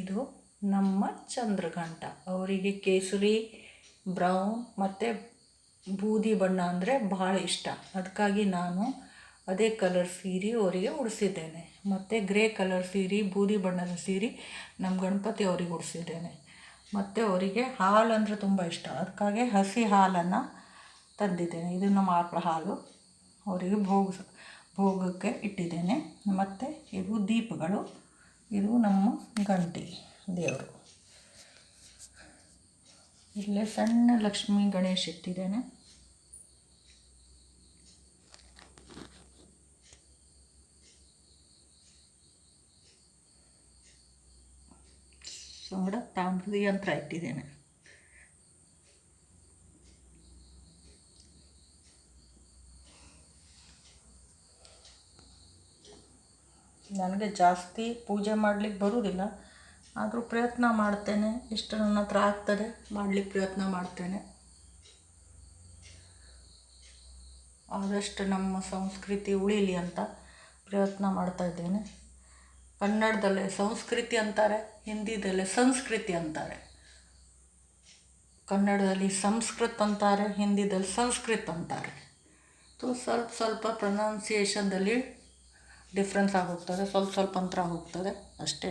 ಇದು ನಮ್ಮ ಚಂದ್ರಘಂಟ. ಅವರಿಗೆ ಕೇಸರಿ, ಬ್ರೌನ್ ಮತ್ತು ಬೂದಿ ಬಣ್ಣ ಅಂದರೆ ಭಾಳ ಇಷ್ಟ. ಅದಕ್ಕಾಗಿ ನಾನು ಅದೇ ಕಲರ್ ಸೀರೆ ಅವರಿಗೆ ಉಡಿಸಿದ್ದೇನೆ. ಮತ್ತು ಗ್ರೇ ಕಲರ್ ಸೀರೆ, ಬೂದಿ ಬಣ್ಣದ ಸೀರೆ ನಮ್ಮ ಗಣಪತಿ ಅವ್ರಿಗೆ ಉಡಿಸಿದ್ದೇನೆ. ಮತ್ತು ಅವರಿಗೆ ಹಾಲು ಅಂದರೆ ತುಂಬ ಇಷ್ಟ. ಅದಕ್ಕಾಗಿ ಹಸಿ ಹಾಲನ್ನು ತಂದಿದ್ದೇನೆ. ಇದು ನಮ್ಮ ಆಕಳ ಹಾಲು. ಅವರಿಗೆ ಭೋಗಕ್ಕೆ ಇಟ್ಟಿದ್ದೇನೆ. ಮತ್ತು ಇವು ದೀಪಗಳು. ಇದು ನಮ್ಮ ಗಂಟಿ ದೇವರು. ಇಲ್ಲೇ ಸಣ್ಣ ಲಕ್ಷ್ಮೀ ಗಣೇಶ್ ಇಟ್ಟಿದ್ದೇನೆ. ಸಂಗಡ ತಾಮ್ರದ ಯಂತ್ರ ಇಟ್ಟಿದ್ದೇನೆ. ನನಗೆ ಜಾಸ್ತಿ ಪೂಜೆ ಮಾಡಲಿಕ್ಕೆ ಬರುವುದಿಲ್ಲ, ಆದರೂ ಪ್ರಯತ್ನ ಮಾಡ್ತೇನೆ. ಎಷ್ಟು ನನ್ನ ಹತ್ರ ಆಗ್ತದೆ ಮಾಡಲಿಕ್ಕೆ ಪ್ರಯತ್ನ ಮಾಡ್ತೇನೆ. ಆದಷ್ಟು ನಮ್ಮ ಸಂಸ್ಕೃತಿ ಉಳೀಲಿ ಅಂತ ಪ್ರಯತ್ನ ಮಾಡ್ತಾಯಿದ್ದೇನೆ. ಕನ್ನಡದಲ್ಲೇ ಸಂಸ್ಕೃತಿ ಅಂತಾರೆ, ಹಿಂದಿದಲ್ಲೇ ಸಂಸ್ಕೃತಿ ಅಂತಾರೆ. ಕನ್ನಡದಲ್ಲಿ ಸಂಸ್ಕೃತ ಅಂತಾರೆ, ಹಿಂದಿದಲ್ಲಿ ಸಂಸ್ಕೃತ ಅಂತಾರೆ. ಸ್ವಲ್ಪ ಪ್ರೊನೌನ್ಸಿಯೇಷನ್ದಲ್ಲಿ ಡಿಫ್ರೆನ್ಸ್ ಆಗೋಗ್ತದೆ, ಸ್ವಲ್ಪ ಅಂತರ ಹೋಗ್ತದೆ ಅಷ್ಟೇ.